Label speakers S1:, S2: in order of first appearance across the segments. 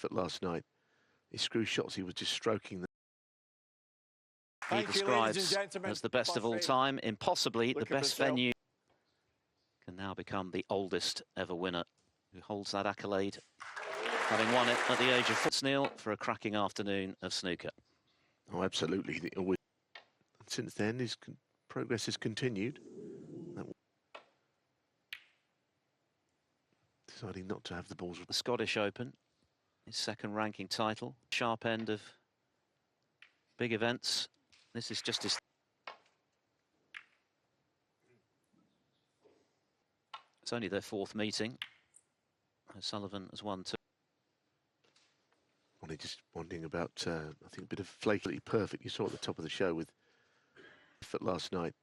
S1: effort last night. His screw shots, he was just stroking them.
S2: He describes as the best of all time, impossibly the best venue. Can now become the oldest ever winner who holds that accolade, having won it at the age of 4. Neil for a cracking afternoon of snooker.
S1: Oh, absolutely. Since then, his progress has continued. Deciding not to have the balls.
S2: The Scottish Open, his second ranking title, sharp end of big events. This is just his. It's only their 4th meeting. O'Sullivan has won 2.
S1: Ronnie just wondering about, I think, a bit of flaky perfect. You saw at the top of the show with effort last night.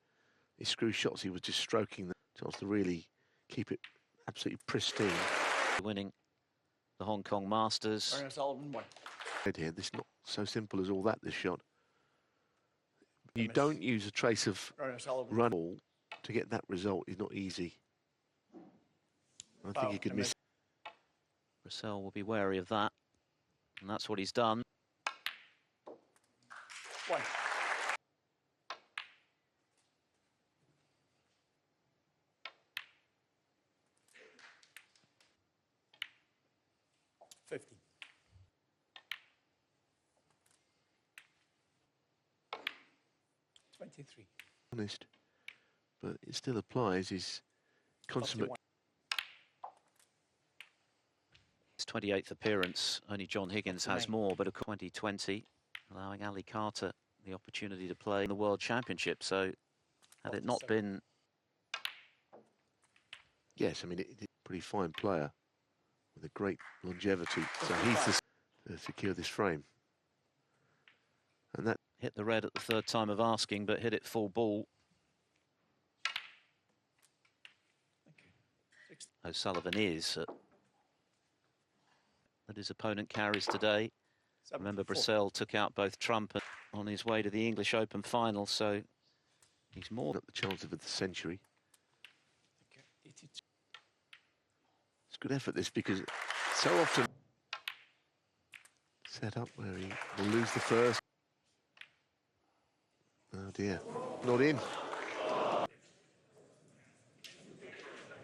S1: His screw shots, he was just stroking the chance to really keep it absolutely pristine.
S2: Winning the Hong Kong Masters.
S1: Here, this is not so simple as all that, this shot. You don't use a trace of run ball to get that result. It's not easy. I think he could miss.
S2: Brecel will be wary of that, and that's what he's done.
S3: One. $50. $23.
S1: Honest, but it still applies. His consummate.
S2: His 28th appearance. Only John Higgins has more, but a 2020, allowing Ali Carter the opportunity to play in the World Championship. So, had it not been.
S1: Yes, I mean, it's a pretty fine player with a great longevity. So he's to secure this frame. And that
S2: hit the red at the 3rd time of asking, but hit it full ball. O'Sullivan is that his opponent carries today. Remember, Brecel took out both Trump on his way to the English Open final, so he's more.
S1: Got the chance of the century. It's good effort, this, because so often set up where he will lose the first. Oh dear, not in.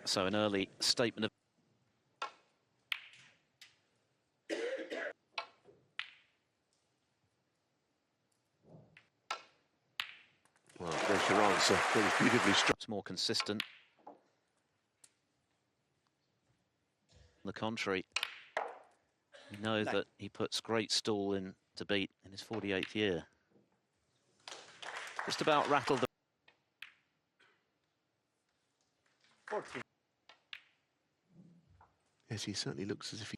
S2: So an early statement of.
S1: Well, there's your answer. It was beautifully struck.
S2: It's more consistent. On the contrary, we know that he puts great stall in to beat in his 48th year. Just about rattled the.
S3: 14.
S1: Yes, he certainly looks as if he.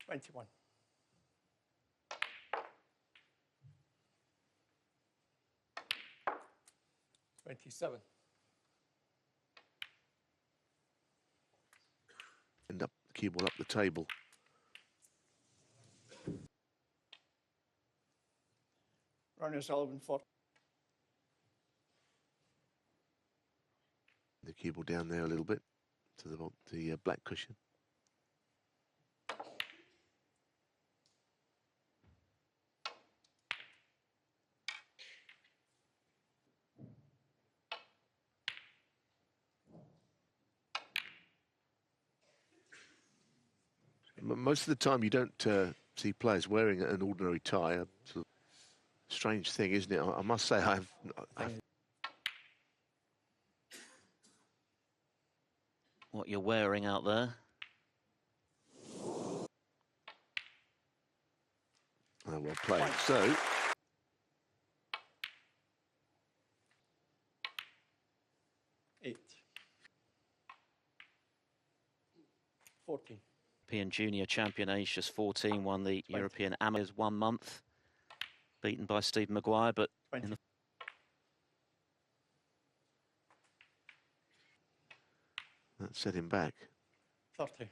S3: 21. $27.
S1: End up the cue ball up the table.
S3: Ronnie O'Sullivan 40.
S1: The cue ball down there a little bit to the black cushion. Most of the time you don't see players wearing an ordinary tie. It's a strange thing, isn't it? I must say I've
S2: What you're wearing out there.
S1: Oh, well played. So
S3: 8. 14.
S2: European Junior Champion, age just 14, won the
S3: 20.
S2: European Amateurs 1 month, beaten by Stephen Maguire, but in the
S1: that set him back.
S3: 30.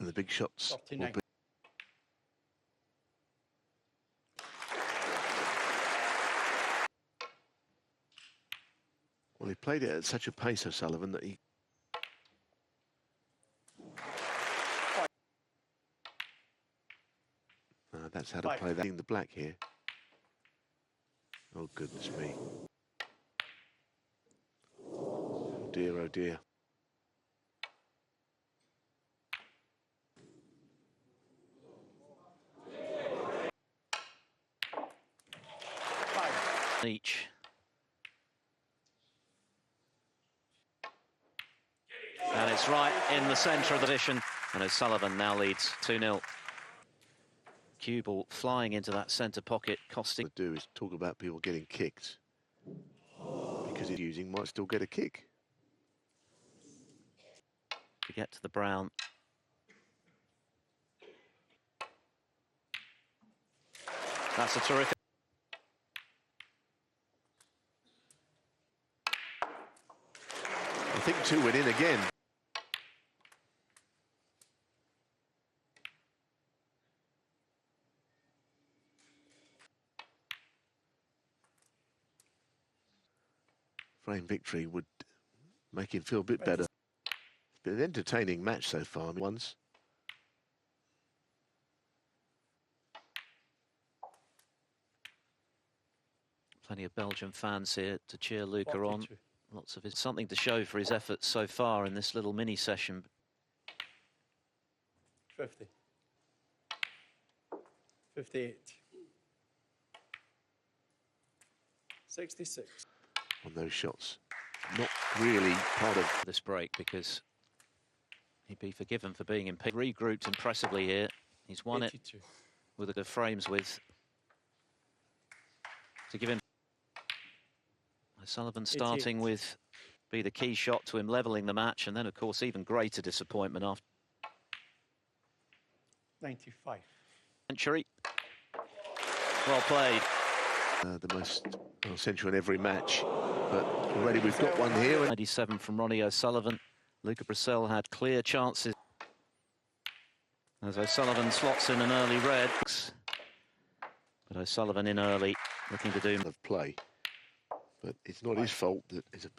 S1: And the big shots will be Well, he played it at such a pace, O'Sullivan, that he... that's how to play that in the black here. Oh, goodness me. Oh, dear, oh, dear.
S2: Each. And it's right in the centre of the position. And O'Sullivan now leads 2-0. Cue ball flying into that centre pocket, costing.
S1: What to do is talk about people getting kicked. Because he's using might still get a kick.
S2: To get to the brown. That's a terrific.
S1: I think 2 went in again. Frame victory would make him feel a bit better. It's been an entertaining match so far. Once.
S2: Plenty of Belgian fans here to cheer Luca on. Lots of something to show for his efforts so far in this little mini session.
S3: 50. 58. 66.
S1: On those shots. Not really part of
S2: this break because he'd be forgiven for being regrouped impressively here. He's won
S3: 82.
S2: It with the frames with to give him. O'Sullivan starting
S3: 88.
S2: with be the key shot to him levelling the match, and then of course even greater disappointment after
S3: 95.
S2: Century. Well played.
S1: The most central in every match, but already we've got one here.
S2: 97 from Ronnie O'Sullivan. Luca Brecel had clear chances as O'Sullivan slots in an early red, but O'Sullivan in early, looking to do
S1: of play. But it's not his fault that it's a...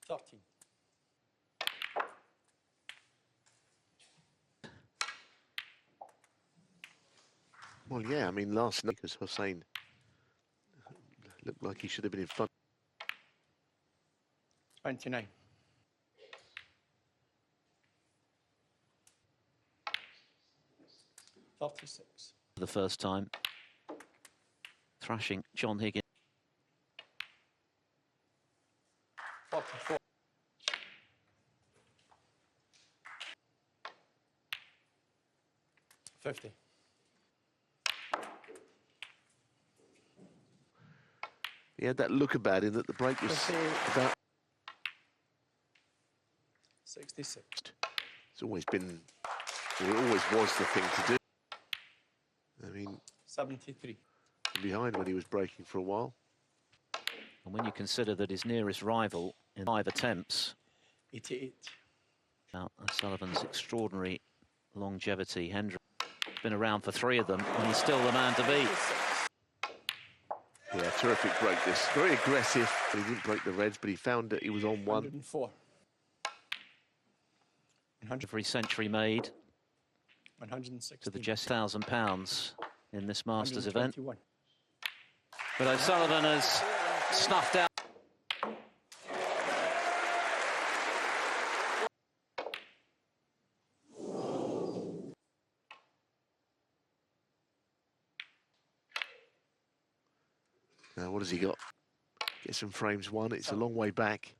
S3: Thirteen.
S1: Well, yeah, I mean, last night, because Hossein looked like he should have been in front.
S3: 29. $36.
S2: for the first time. Thrashing John Higgins.
S3: 44. 50.
S1: He had that look about him that the break was about...
S3: 66.
S1: It's always been, or it always was the thing to do. I mean,
S3: 73.
S1: behind when he was breaking for a while.
S2: And when you consider that his nearest rival in 5 attempts,
S3: 88.
S2: now O'Sullivan's extraordinary longevity, Hendrick been around for 3 of them, and he's still the man to beat.
S1: Yeah, terrific break this. Very aggressive. He didn't break the reds, but he found that he was on one.
S3: 104.
S2: Every century made
S3: 160.
S2: to the just £1,000 in this Masters event.
S3: 121.
S2: But O'Sullivan has snuffed out.
S1: Now, what has he got? Get some frames one. It's a long way back.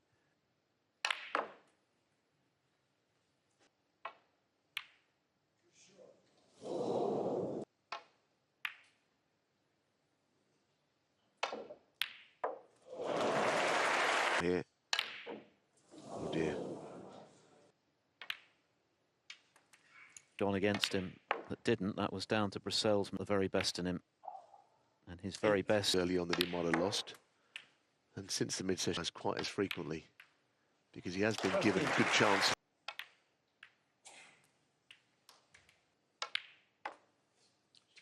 S1: Here. Oh dear.
S2: Gone against him that didn't. That was down to Brecel's the very best in him. And his very best.
S1: Early on that he might have lost. And since the mid-session, as quite as frequently. Because he has been given a good chance.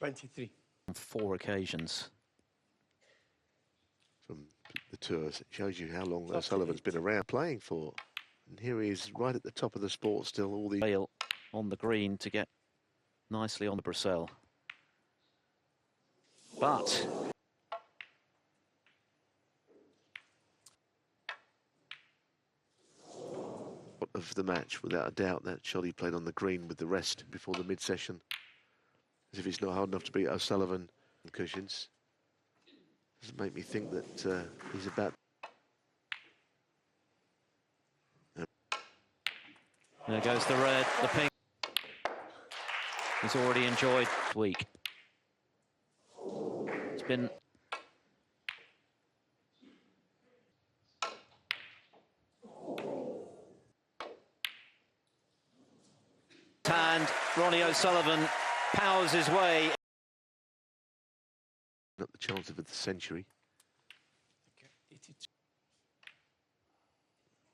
S3: $23.
S2: On 4 occasions.
S1: From the tours, it shows you how long O'Sullivan's been around playing for. And here he is right at the top of the sport still. All the
S2: Bale on the green to get nicely on the Brecel. But
S1: of the match, without a doubt, that shot he played on the green with the rest before the mid-session. As if he's not hard enough to beat O'Sullivan. Cushions. Doesn't make me think that he's about...
S2: There goes the red, the pink. He's already enjoyed this week. It's been... And Ronnie O'Sullivan powers his way.
S1: Not the chance of the century.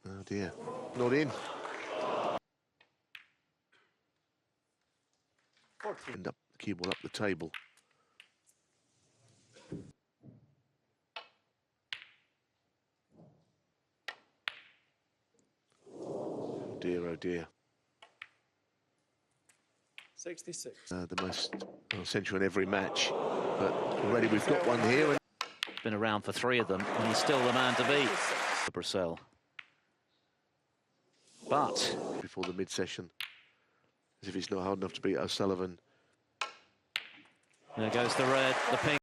S1: Oh dear, not in. End up the cue ball up the table. Oh dear.
S3: 66.
S1: The most central in every match, but already we've got one here.
S2: Been around for 3 of them, and he's still the man to beat. The Brecel. But
S1: before the mid-session, as if he's not hard enough to beat O'Sullivan.
S2: There goes the red, the pink.